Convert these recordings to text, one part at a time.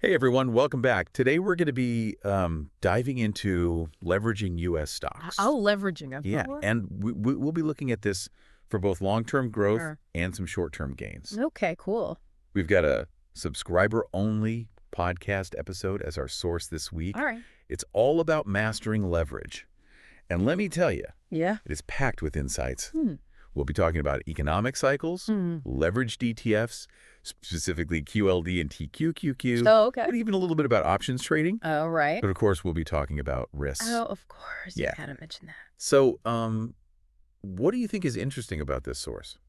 Hey everyone, welcome back. Today we're going to be diving into leveraging U.S. stocks. Oh, leveraging. Yeah, and we'll be looking at this for both long-term growth Sure. and some short-term gains. Okay, cool. We've got a subscriber-only podcast episode as our source this week. All right. It's all about mastering leverage. And let me tell you, Yeah. it is packed with insights. We'll be talking about economic cycles, leveraged ETFs, specifically QLD and TQQQ. Oh, okay. But even a little bit about options trading. Oh, right. But of course, we'll be talking about risks. Oh, of course. Yeah. You gotta mention that. So, what do you think is interesting about this source?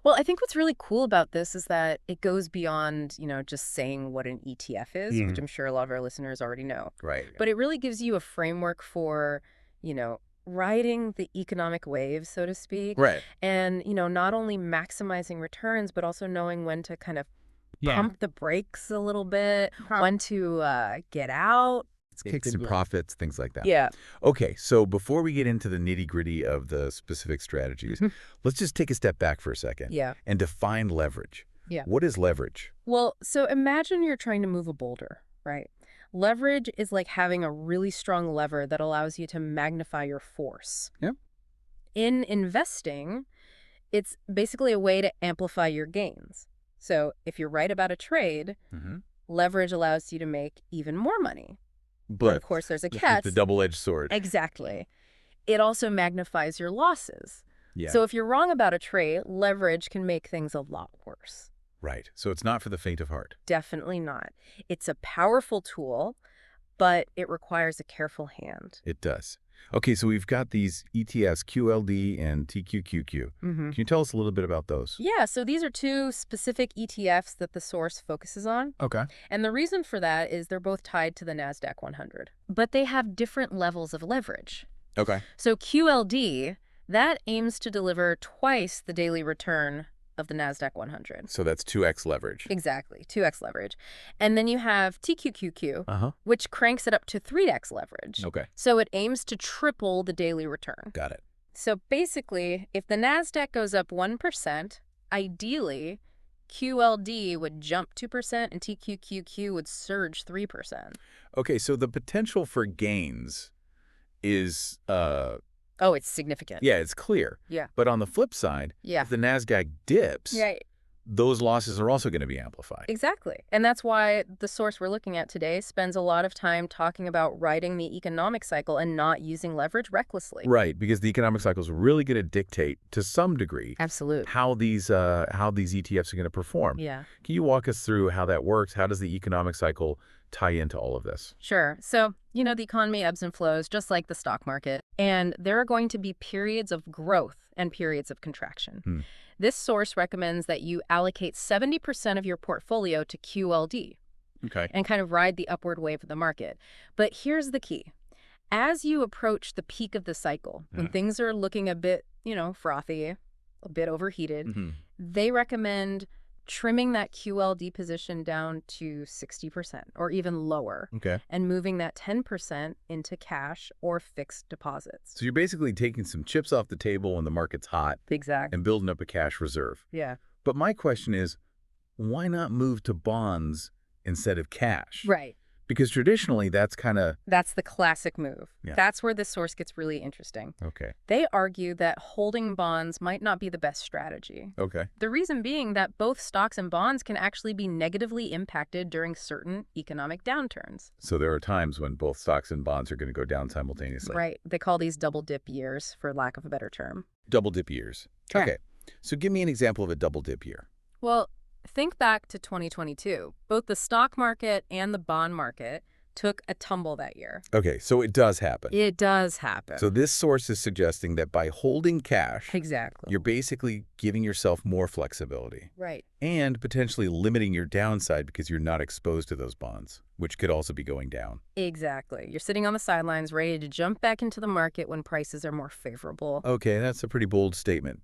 Well, I think what's really cool about this is that it goes beyond, just saying what an ETF is, which I'm sure a lot of our listeners already know. Right. But it really gives you a framework for, riding the economic waves, so to speak. Right. And, not only maximizing returns, but also knowing when to kind of pump the brakes a little bit, when to get out. Kicks and profits, things like that. Yeah. Okay, so before we get into the nitty-gritty of the specific strategies, let's just take a step back for a second Yeah. and define leverage. Yeah. What is leverage? Well, so imagine you're trying to move a boulder, right? Leverage is like having a really strong lever that allows you to magnify your force. Yeah. In investing, it's basically a way to amplify your gains. So if you're right about a trade, leverage allows you to make even more money. But of course, there's a it's catch. the double-edged sword. Exactly. It also magnifies your losses. Yeah. So if you're wrong about a trade, leverage can make things a lot worse. Right. So it's not for the faint of heart. Definitely not. It's a powerful tool, but it requires a careful hand. It does. Okay, so we've got these ETFs, QLD and TQQQ. Can you tell us a little bit about those? Yeah, so these are two specific ETFs that the source focuses on. Okay. And the reason for that is they're both tied to the NASDAQ 100. But they have different levels of leverage. Okay. So QLD, that aims to deliver twice the daily return of the NASDAQ 100. So that's 2x leverage. Exactly, 2x leverage. And then you have TQQQ, which cranks it up to 3x leverage. Okay. So it aims to triple the daily return. Got it. So basically, if the NASDAQ goes up 1%, ideally, QLD would jump 2% and TQQQ would surge 3%. Okay, so the potential for gains is Oh, it's significant. yeah, it's clear. Yeah. But on the flip side, Yeah. if the NASDAQ dips, Right. those losses are also going to be amplified. Exactly. And that's why the source we're looking at today spends a lot of time talking about riding the economic cycle and not using leverage recklessly. Right, because the economic cycle is really going to dictate, to some degree, Absolutely. how these ETFs are going to perform. Yeah. Can you walk us through how that works? How does the economic cycle tie into all of this? Sure. So, the economy ebbs and flows just like the stock market. And there are going to be periods of growth and periods of contraction. This source recommends that you allocate 70% of your portfolio to QLD Okay. and kind of ride the upward wave of the market. But here's the key. As you approach the peak of the cycle, when things are looking a bit, frothy, a bit overheated, they recommend trimming that QLD position down to 60% or even lower. Okay. And moving that 10% into cash or fixed deposits. So you're basically taking some chips off the table when the market's hot Exactly. and building up a cash reserve. Yeah. But my question is, why not move to bonds instead of cash? Right. Because traditionally, that's kind of... That's the classic move. Yeah. That's where this source gets really interesting. Okay. They argue that holding bonds might not be the best strategy. Okay. The reason being that both stocks and bonds can actually be negatively impacted during certain economic downturns. So there are times when both stocks and bonds are going to go down simultaneously. Right. They call these double dip years, for lack of a better term. Double dip years. Correct. Okay. So give me an example of a double dip year. Well, think back to 2022. Both the stock market and the bond market took a tumble that year. Okay, so it does happen. It does happen. So this source is suggesting that by holding cash, Exactly. you're basically giving yourself more flexibility Right. and potentially limiting your downside because you're not exposed to those bonds, which could also be going down. Exactly. You're sitting on the sidelines ready to jump back into the market when prices are more favorable. Okay, that's a pretty bold statement.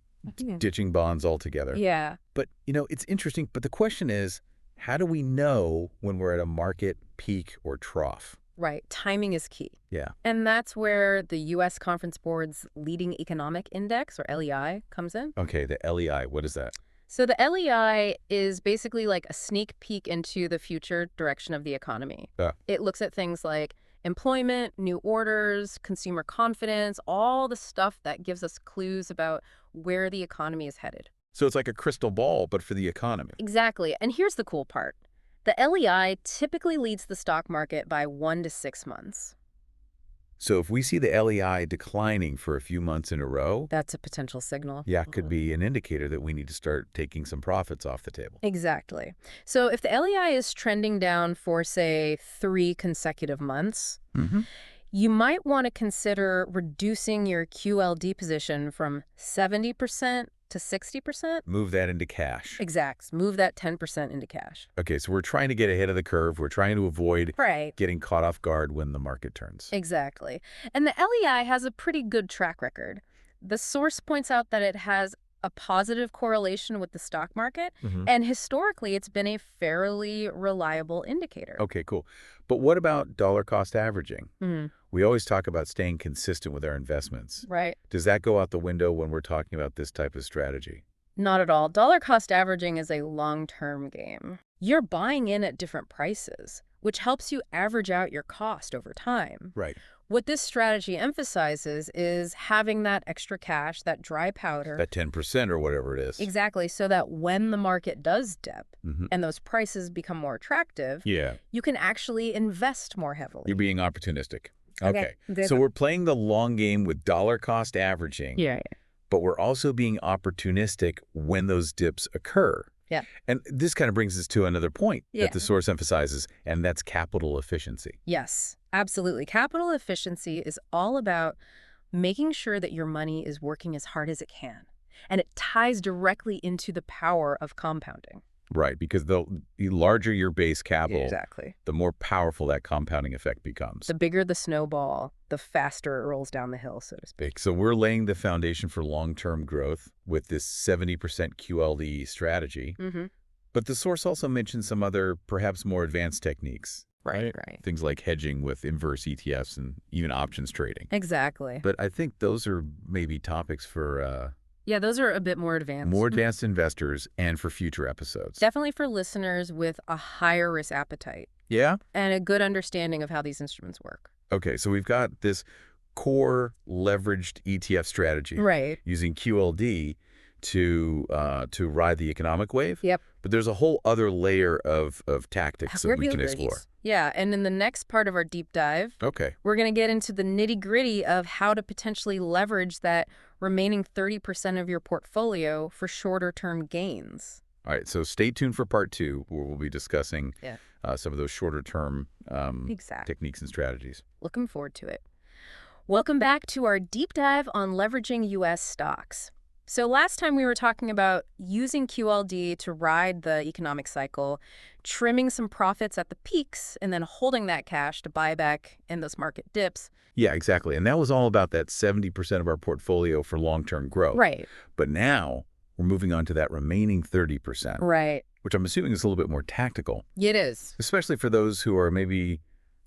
Ditching bonds altogether. Yeah. But, it's interesting. But the question is, how do we know when we're at a market peak or trough? Right. Timing is key. Yeah. And that's where the U.S. Conference Board's Leading Economic Index, or LEI, comes in. Okay, the LEI, what is that? So the LEI is basically like a sneak peek into the future direction of the economy. Yeah. It looks at things like employment, new orders, consumer confidence, all the stuff that gives us clues about where the economy is headed. So it's like a crystal ball, but for the economy. Exactly. And here's the cool part. The LEI typically leads the stock market by 1 to 6 months. So if we see the LEI declining for a few months in a row, That's a potential signal. yeah, it could be an indicator that we need to start taking some profits off the table. Exactly. So if the LEI is trending down for, say, 3 consecutive months, you might want to consider reducing your QLD position from 70% to 60%. Move that into cash. Exact. Move that 10% into cash. Okay, so we're trying to get ahead of the curve. We're trying to avoid Right. getting caught off guard when the market turns. Exactly. And the LEI has a pretty good track record. The source points out that it has a positive correlation with the stock market, and historically it's been a fairly reliable indicator. Okay, cool. But what about dollar cost averaging? We always talk about staying consistent with our investments. Right. Does that go out the window when we're talking about this type of strategy? Not at all. Dollar cost averaging is a long-term game. You're buying in at different prices, which helps you average out your cost over time. Right. What this strategy emphasizes is having that extra cash, that dry powder. That 10% or whatever it is. Exactly, so that when the market does dip and those prices become more attractive, Yeah. you can actually invest more heavily. You're being opportunistic. Okay. So we're playing the long game with dollar cost averaging. Yeah. But we're also being opportunistic when those dips occur. Yeah. And this kind of brings us to another point Yeah. that the source emphasizes, and that's capital efficiency. Yes, absolutely. Capital efficiency is all about making sure that your money is working as hard as it can. And it ties directly into the power of compounding. Right, because the larger your base capital, Exactly. the more powerful that compounding effect becomes. The bigger the snowball, the faster it rolls down the hill, so to speak. So we're laying the foundation for long-term growth with this 70% QLD strategy. But the source also mentions some other, perhaps more advanced techniques. Right. Things like hedging with inverse ETFs and even options trading. Exactly. But I think those are maybe topics for Yeah, those are a bit more advanced. more advanced investors and for future episodes. Definitely for listeners with a higher risk appetite Yeah? and a good understanding of how these instruments work. Okay, so we've got this core leveraged ETF strategy. Right. Using QLD to ride the economic wave. Yep. But there's a whole other layer of tactics that we can explore. Yeah, and in the next part of our deep dive, Okay. we're going to get into the nitty-gritty of how to potentially leverage that remaining 30% of your portfolio for shorter-term gains. All right, so stay tuned for part 2, where we'll be discussing some of those shorter-term techniques and strategies. Looking forward to it. Welcome back to our deep dive on leveraging U.S. stocks. So last time we were talking about using QLD to ride the economic cycle, trimming some profits at the peaks, and then holding that cash to buy back in those market dips. Yeah, exactly. And that was all about that 70% of our portfolio for long-term growth. Right. But now we're moving on to that remaining 30%. Right. Which I'm assuming is a little bit more tactical. It is. Especially for those who are maybe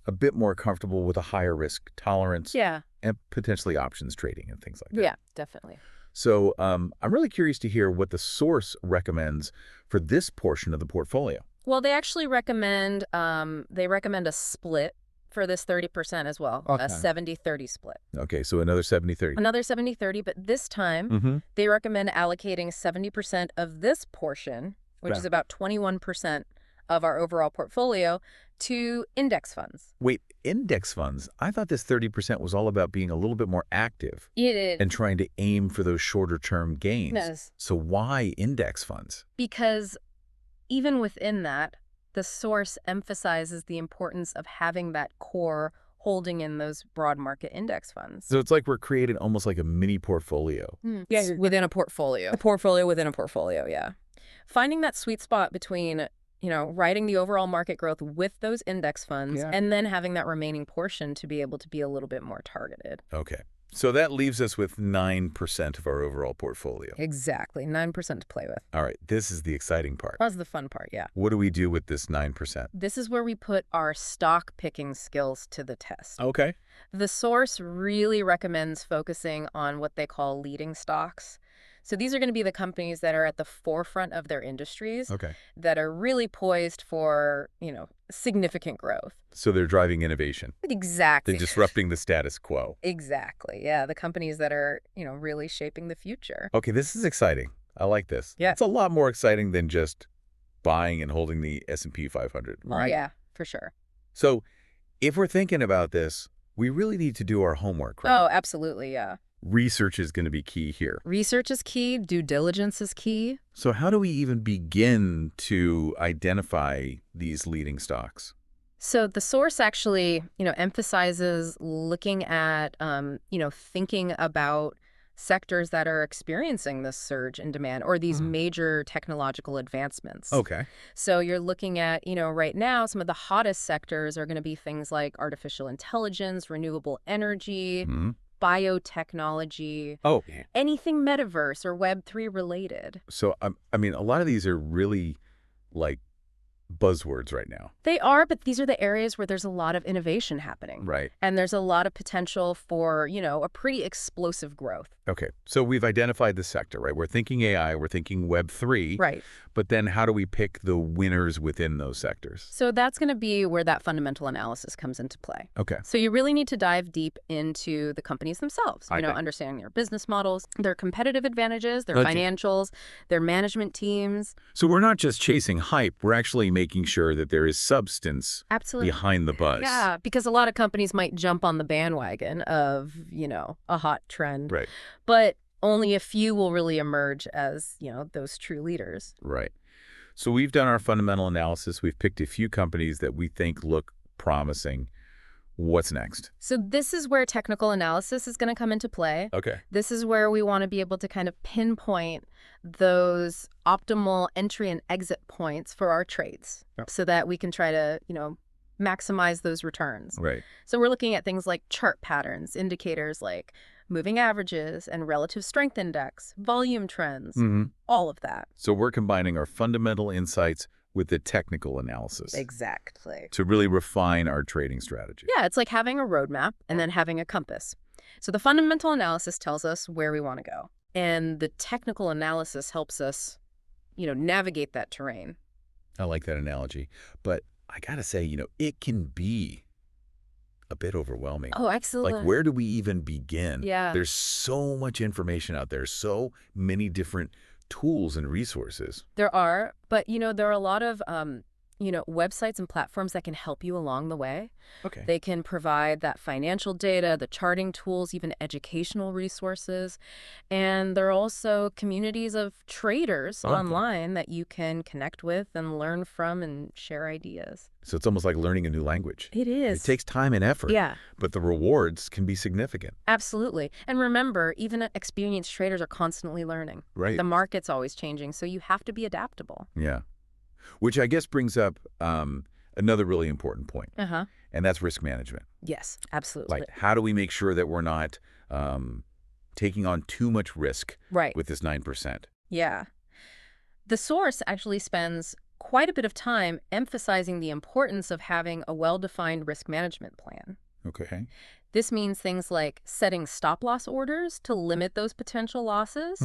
a bit more comfortable with a higher risk tolerance. Yeah. And potentially options trading and things like that. Yeah, definitely. So I'm really curious to hear what the source recommends for this portion of the portfolio. Well, they actually recommend a split for this 30% as well, a 70-30 split. Okay, so another 70-30. Another 70-30, but this time they recommend allocating 70% of this portion, which is about 21% of our overall portfolio, to index funds. Wait, index funds? I thought this 30% was all about being a little bit more active. It is. And trying to aim for those shorter-term gains. Yes. So why index funds? Because even within that, the source emphasizes the importance of having that core holding in those broad market index funds. So it's like we're creating almost like a mini portfolio. Yeah, within a portfolio. A portfolio within a portfolio, yeah. Finding that sweet spot between riding the overall market growth with those index funds and then having that remaining portion to be able to be a little bit more targeted. Okay. So that leaves us with 9% of our overall portfolio. Exactly. 9% to play with. All right. This is the exciting part. That's the fun part, yeah. What do we do with this 9%? This is where we put our stock picking skills to the test. Okay. The source really recommends focusing on what they call leading stocks. So these are going to be the companies that are at the forefront of their industries, Okay. that are really poised for, significant growth. So they're driving innovation. Exactly. They're disrupting the status quo. Exactly. Yeah, the companies that are, really shaping the future. Okay, this is exciting. I like this. Yeah. It's a lot more exciting than just buying and holding the S&P 500, right? Oh, yeah, for sure. So if we're thinking about this, we really need to do our homework, right? Oh, absolutely, yeah. Research is going to be key here. Research is key. Due diligence is key. So how do we even begin to identify these leading stocks? So the source actually, emphasizes looking at, thinking about sectors that are experiencing this surge in demand or these major technological advancements. Okay. So you're looking at, right now, some of the hottest sectors are going to be things like artificial intelligence, renewable energy, biotechnology, anything metaverse or Web3 related. So, I mean, a lot of these are really like buzzwords right now. They are, but these are the areas where there's a lot of innovation happening. Right. And there's a lot of potential for, a pretty explosive growth. Okay. So we've identified the sector, right? We're thinking AI, we're thinking Web3. Right. But then how do we pick the winners within those sectors? So that's going to be where that fundamental analysis comes into play. Okay. So you really need to dive deep into the companies themselves, Okay. understanding their business models, their competitive advantages, their financials, their management teams. So we're not just chasing hype, we're actually making sure that there is substance Absolutely. behind the buzz. Yeah, because a lot of companies might jump on the bandwagon of, a hot trend. Right. But only a few will really emerge as, those true leaders. Right. So we've done our fundamental analysis. We've picked a few companies that we think look promising. What's next? So this is where technical analysis is going to come into play. Okay. This is where we want to be able to kind of pinpoint those optimal entry and exit points for our trades so that we can try to, maximize those returns. Right. So we're looking at things like chart patterns, indicators like moving averages and relative strength index, volume trends, all of that. So we're combining our fundamental insights with the technical analysis. Exactly. To really refine our trading strategy. Yeah, it's like having a roadmap and then having a compass. So the fundamental analysis tells us where we want to go. And the technical analysis helps us, navigate that terrain. I like that analogy. But I got to say, it can be a bit overwhelming. Oh, excellent. Like, where do we even begin? Yeah. There's so much information out there, so many different tools and resources. There are, but, there are a lot of, websites and platforms that can help you along the way. Okay. They can provide that financial data, the charting tools, even educational resources. And there are also communities of traders online that you can connect with and learn from and share ideas. So it's almost like learning a new language. It is. It takes time and effort. Yeah. But the rewards can be significant. Absolutely. And remember, even experienced traders are constantly learning. Right. The market's always changing, so you have to be adaptable. Yeah. Which I guess brings up another really important point. Uh-huh. And that's risk management. Yes, absolutely. Like, how do we make sure that we're not taking on too much risk with this 9%? Yeah. The source actually spends quite a bit of time emphasizing the importance of having a well-defined risk management plan. Okay. This means things like setting stop-loss orders to limit those potential losses,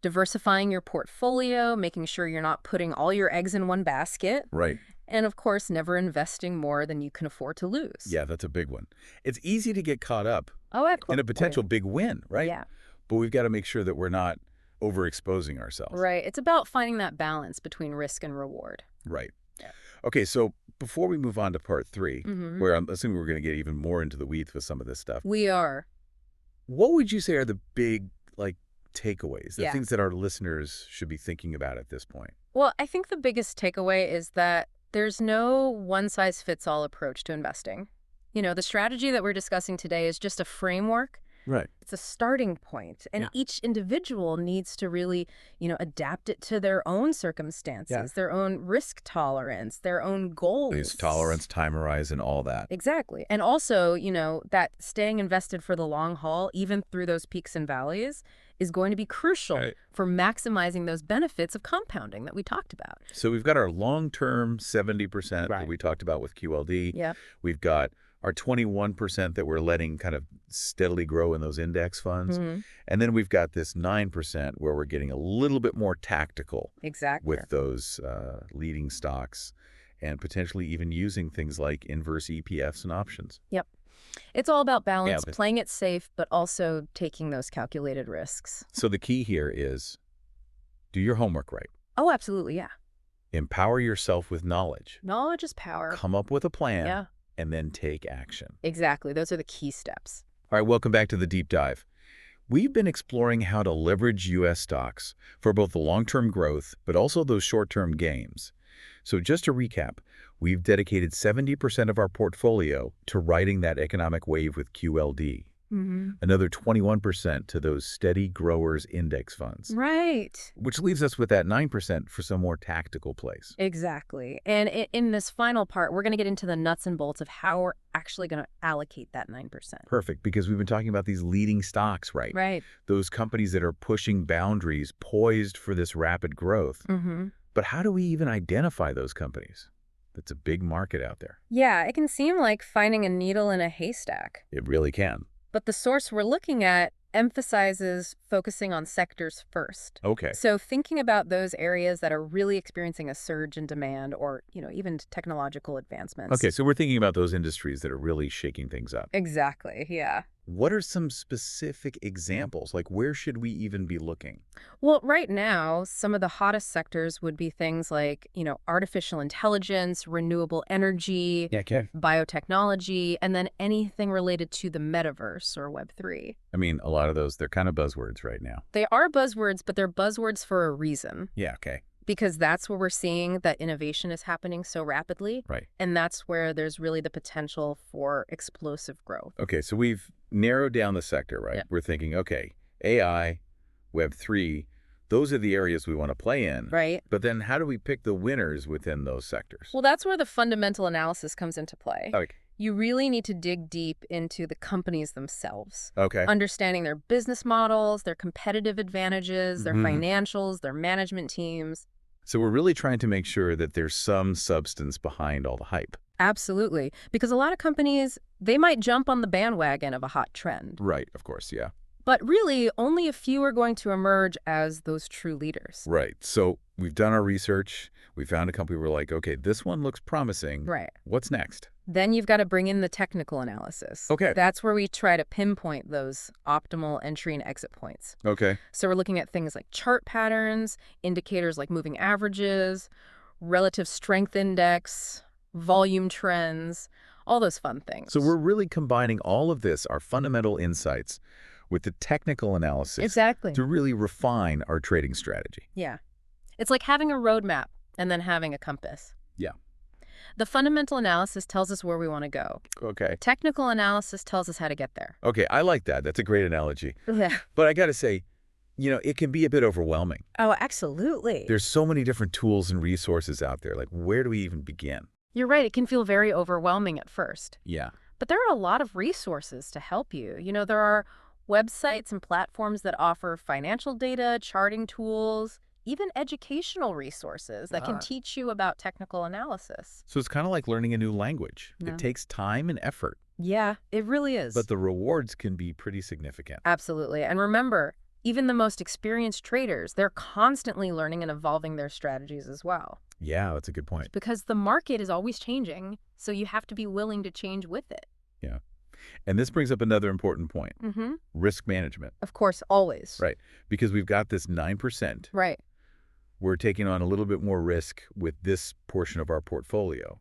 diversifying your portfolio, making sure you're not putting all your eggs in one basket, Right. and, of course, never investing more than you can afford to lose. Yeah, that's a big one. It's easy to get caught up in a Absolutely. potential big win, right? Yeah. But we've got to make sure that we're not overexposing ourselves. Right. It's about finding that balance between risk and reward. Right. Yeah. Okay, so before we move on to part 3, where I'm assuming we're going to get even more into the weeds with some of this stuff, We are. what would you say are the big, takeaways, the Yeah. things that our listeners should be thinking about at this point? Well, I think the biggest takeaway is that there's no one-size-fits-all approach to investing. The strategy that we're discussing today is just a framework. Right. It's a starting point, and each individual needs to really, adapt it to their own circumstances, their own risk tolerance, their own goals. Risk tolerance, time horizon, all that. Exactly. And also, that staying invested for the long haul, even through those peaks and valleys, is going to be crucial for maximizing those benefits of compounding that we talked about. So we've got our long-term 70% that we talked about with QLD. Yeah. We've got our 21% that we're letting kind of steadily grow in those index funds. Hmm. And then we've got this 9% where we're getting a little bit more tactical Exactly. with those leading stocks and potentially even using things like inverse ETFs and options. Yep. It's all about Yeah, balance, playing it safe, but also taking those calculated risks. so the key here is do your homework right. Oh, absolutely, yeah. Empower yourself with knowledge. Knowledge is power. Come up with a plan, Yeah, and then take action. exactly. Those are the key steps. All right, welcome back to the Deep Dive. We've been exploring how to leverage U.S. stocks for both the long-term growth, but also those short-term gains. So just to recap, we've dedicated 70% of our portfolio to riding that economic wave with QLD. Another 21% to those steady growers index funds. Right. Which leaves us with that 9% for some more tactical plays. Exactly. And in this final part, we're going to get into the nuts and bolts of how we're actually going to allocate that 9%. Perfect, because we've been talking about these leading stocks, right? Right. Those companies that are pushing boundaries, poised for this rapid growth. But how do we even identify those companies? That's a big market out there. Yeah, it can seem like finding a needle in a haystack. It really can. But the source we're looking at emphasizes focusing on sectors first. Okay. So thinking about those areas that are really experiencing a surge in demand or, even technological advancements. Okay, so we're thinking about those industries that are really shaking things up. Exactly, yeah. What are some specific examples? Like, where should we even be looking? Well, right now, some of the hottest sectors would be things like, artificial intelligence, renewable energy, Okay. biotechnology, and then anything related to the metaverse or Web3. I mean, a lot of those, they're kind of buzzwords right now. They are buzzwords, but they're buzzwords for a reason. Yeah, okay. Because that's where we're seeing that innovation is happening so rapidly. Right. And that's where there's really the potential for explosive growth. Okay, so we've narrowed down the sector, right? Yeah. We're thinking, okay, AI, Web3, those are the areas we want to play in. Right. But then how do we pick the winners within those sectors? Well, that's where the fundamental analysis comes into play. Okay. You really need to dig deep into the companies themselves. Okay. Understanding their business models, their competitive advantages, their financials, their management teams. So we're really trying to make sure that there's some substance behind all the hype. Absolutely. Because a lot of companies, they might jump on the bandwagon of a hot trend. Right, of course, yeah. But really, only a few are going to emerge as those true leaders. Right. So we've done our research. We found a company we're like, okay, this one looks promising. Right. What's next? Then you've got to bring in the technical analysis. Okay. That's where we try to pinpoint those optimal entry and exit points. Okay. So we're looking at things like chart patterns, indicators like moving averages, relative strength index, volume trends, all those fun things. So we're really combining all of this, our fundamental insights, with the technical analysis. Exactly. To really refine our trading strategy. Yeah. It's like having a roadmap and then having a compass. Yeah. The fundamental analysis tells us where we want to go. Okay. Technical analysis tells us how to get there. Okay, I like that. That's a great analogy. Yeah. But I got to say, it can be a bit overwhelming. Oh, absolutely. There's so many different tools and resources out there. Like, where do we even begin? You're right. It can feel very overwhelming at first. Yeah. But there are a lot of resources to help you. There are websites and platforms that offer financial data, charting tools, even educational resources that can teach you about technical analysis. So it's kind of like learning a new language. Yeah. It takes time and effort. Yeah, it really is. But the rewards can be pretty significant. Absolutely. And remember, even the most experienced traders, they're constantly learning and evolving their strategies as well. Yeah, that's a good point. Because the market is always changing, so you have to be willing to change with it. Yeah. And this brings up another important point. Risk management. Of course, always. Right. Because we've got this 9%. Right. We're taking on a little bit more risk with this portion of our portfolio.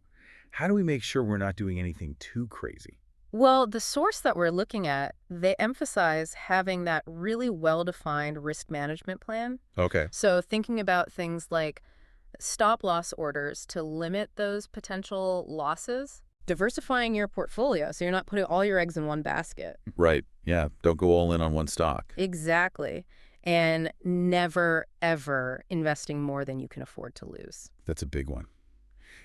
How do we make sure we're not doing anything too crazy? Well, the source that we're looking at, they emphasize having that really well-defined risk management plan. Okay. So thinking about things like stop-loss orders to limit those potential losses, diversifying your portfolio so you're not putting all your eggs in one basket. Right. Yeah. Don't go all in on one stock. Exactly. And never, ever investing more than you can afford to lose. That's a big one.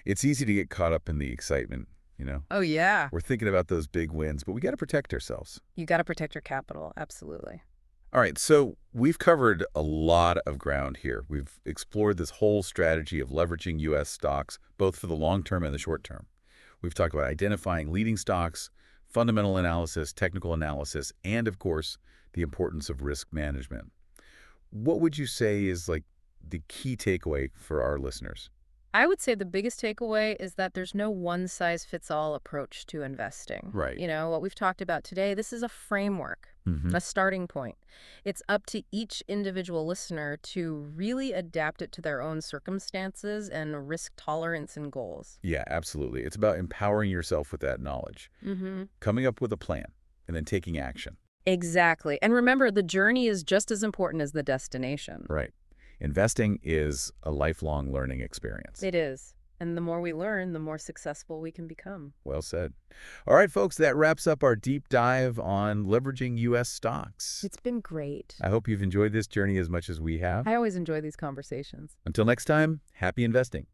It's easy to get caught up in the excitement, Oh, yeah. We're thinking about those big wins, but we got to protect ourselves. You got to protect your capital. Absolutely. All right, so we've covered a lot of ground here. We've explored this whole strategy of leveraging U.S. stocks, both for the long term and the short term. We've talked about identifying leading stocks, fundamental analysis, technical analysis, and, of course, the importance of risk management. What would you say is like the key takeaway for our listeners? I would say the biggest takeaway is that there's no one-size-fits-all approach to investing. Right. What we've talked about today, this is a framework, Mm-hmm. a starting point. It's up to each individual listener to really adapt it to their own circumstances and risk tolerance and goals. Yeah, absolutely. It's about empowering yourself with that knowledge, coming up with a plan, and then taking action. Exactly. And remember, the journey is just as important as the destination. Right. Investing is a lifelong learning experience. It is. And the more we learn, the more successful we can become. Well said. All right, folks, that wraps up our deep dive on leveraging U.S. stocks. It's been great. I hope you've enjoyed this journey as much as we have. I always enjoy these conversations. Until next time, happy investing.